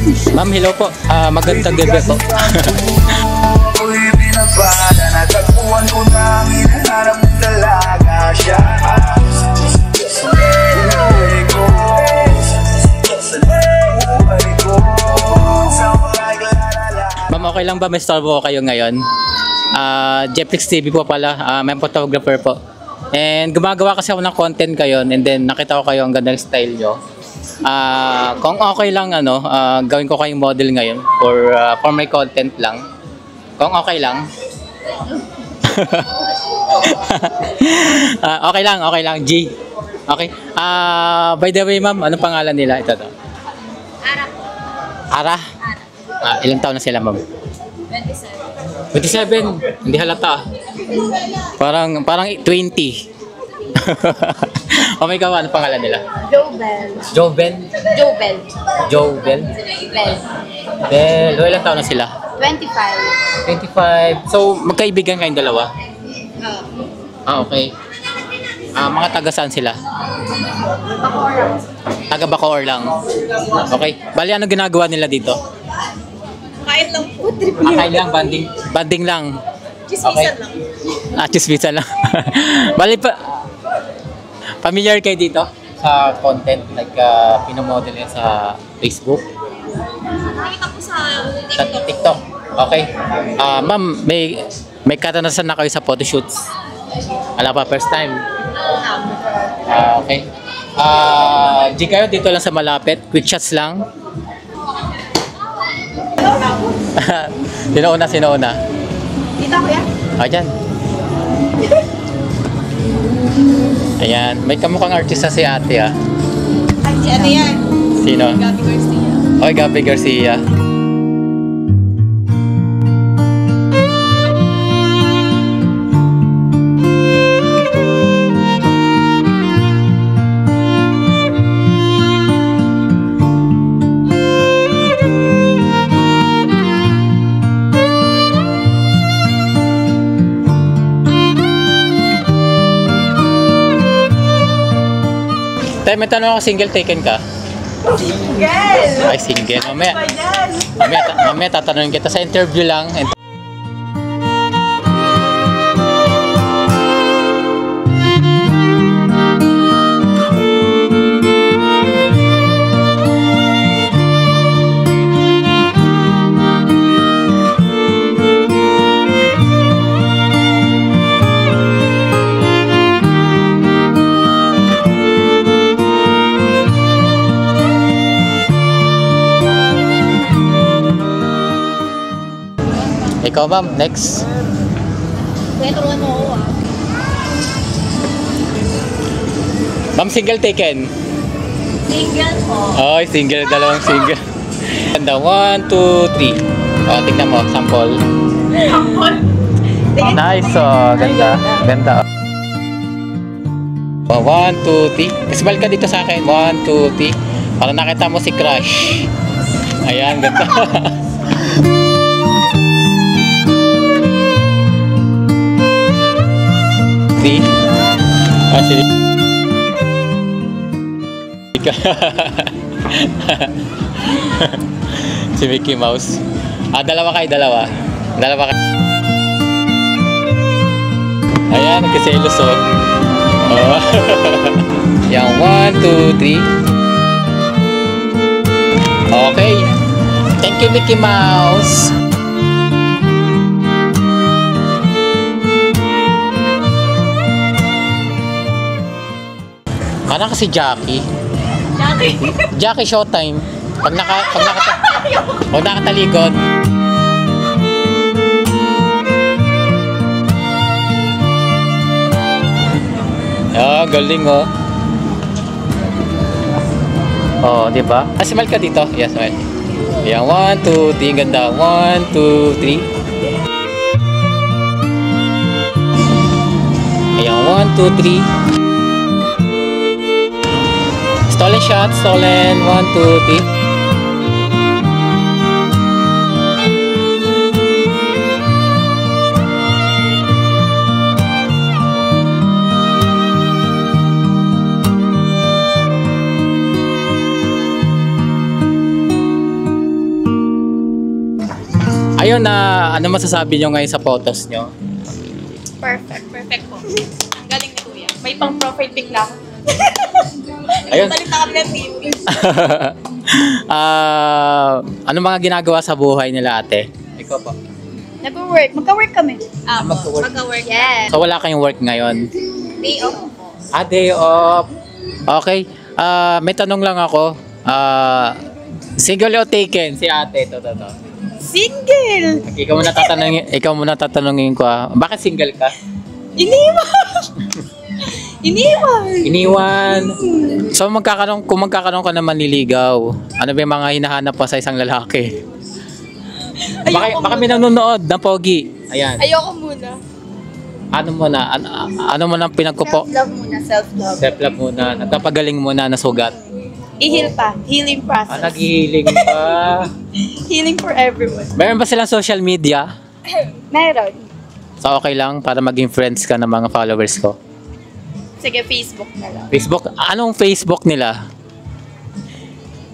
Ma'am, hello po. Magandang gabi po. Natagpuan ko na ang hinahanap ng dalaga siya. Ma'am, okay lang ba may storbo kayo ngayon? Jetflix TV po pala, may photographer po. And gumagawa kasi ako ng content kayo, and then nakita ko kayo ang ganda ng style nyo. Kung okay lang, gawin ko kayong model ngayon for my content lang. Kung okay lang. Okay lang, G. Okay. By the way, ma'am, anong pangalan nila? Ito to. Ara. Ilang taon na sila, ma'am? 27. 27? Hindi halata. Parang 20. Oh my God, anong pangalan nila? Jobel. Ilang taon na sila? 25. So, magkaibigan kayong dalawa? Okay. Mga taga saan sila? Bacoor. Taga Bacoor lang. Okay. Bali, ano ginagawa nila dito? Kain lang po. Kain lang, banding lang. Chismisan lang. Chismisan lang. Bali, familiar kayo dito sa content, like pinomodel yan sa Facebook? Nakita po sa TikTok. Okay. Ma'am, may karanasan na kayo sa photoshoots? Wala pa, first time? Okay. Di kayo dito lang sa malapit? Quick shots lang? Sino una? Dito ako yan? Dyan. Ayan. May kamukhang artista si ate Ay, si ano yan? Sino? Gabby Garcia. Oy, Gabby Garcia. Tay, may tanong ako, single taken ka? Single! Ay, single. Mamaya tatanungin kita sa interview lang. Ikaw, ma'am, next. Turuan mo ako Ma'am, single taken? Single po. Oy, single, dalawang single. Ganda, 1, 2, 3. Tignan mo, sample. Nice, ganda. Ganda. 1, 2, 3. Smile ka dito sa akin. 1, 2, 3. Para nakita mo si Crush. Ayan, ganda. Si Mickey Mouse. Dalawa kayo. Ayan, nagkaselos Yan, 1, 2, 3. Okay. Thank you, Mickey Mouse. Parang kasi Jackie Showtime. Pag nakatalikod. Galing di ba? Smile ka dito. Yes, smile. Yan, 1, 2, 3. Ganda. 1, 2, 3. Ayan, 1, 2, 3. Stolen shot, 1, 2, 3. Ayun na, ano masasabi nyo ngayon sa photos nyo? Perfect. Perfect po. Ang galing ni Kuya. May pang profile pic na ako. Ayun. Balik na kami ng TV. Ano mga ginagawa sa buhay nila ate? Ikaw po. Nag-work. Magka-work kami. magka-work. Magka-work. Yes. So wala kayong work ngayon? Day off po. Day off. Okay. May tanong lang ako. Single o taken? Si ate. Ito. Single! Ikaw muna tatanungin ko. Bakit single ka? Iniwan! Iniwan. So kung magkakaroon ka na manliligaw, ano ba yung mga hinahanap pa sa isang lalaki? Baka may nanonood ng pogi. Ayan. Ayoko muna. Ano muna pinagkupo? Self-love muna. Self-love. Self-love muna. Nagpapagaling muna na sugat. I-heal pa. Healing process. Nag-healing pa. Healing for everyone. Meron ba silang social media? Meron. So okay lang para maging friends ka ng mga followers ko. Sige, Facebook na lang. Facebook? Anong Facebook nila?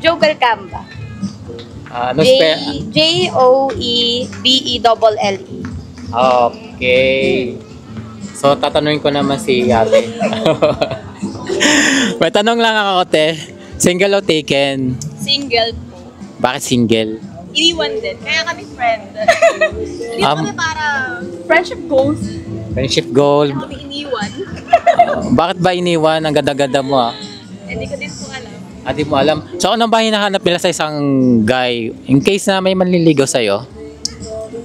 Joel Camba. Ano spell? Joebelle. Okay. So tatanungin ko naman si ate. May tanong lang ako, te. Single o taken? Single po. Bakit single? Iniwan din. Kaya kami friend. Hindi kami para friendship goals. Friendship goal. Kaya kami iniwan. Bakit ba iniwan? Ang ganda-ganda mo ah. Hindi ko din po alam. Di mo alam. So ano ba hinahanap nila sa isang guy? In case na may manliligaw sa'yo?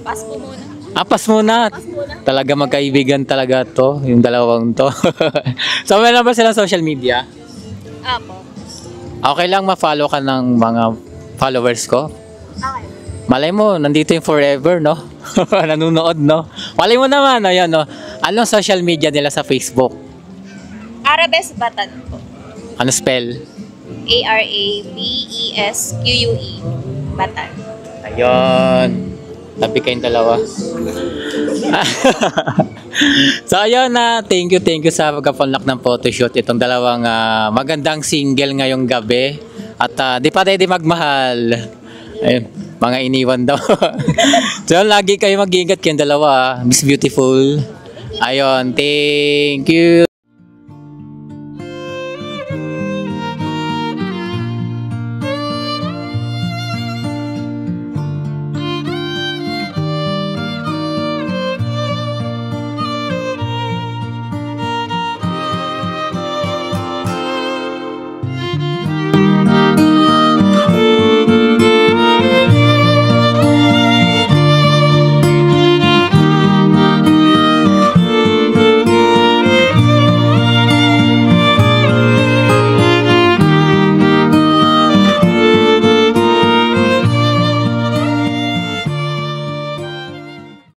Pass po muna. Pas muna. Pass muna. Talaga magkaibigan talaga to. Yung dalawang to. So meron ba silang social media? Apo. Okay lang ma-follow ka ng mga followers ko. Okay. Malay mo, nandito yung forever, no? Nanunood, no? Malay mo naman, ayan, no? Anong social media nila sa Facebook? Arabes Batan po. Ano spell? Arabesque. Batan. Ayun. Tabi kayong dalawa. So, ayun na. Thank you sa pagkapunlak ng photoshoot. Itong dalawang magandang single ngayong gabi. At di pa ready magmahal. Ayun. Mga iniwan daw. So, lagi kayo mag-iingat kayong dalawa. Miss Beautiful. Ayun. Thank you.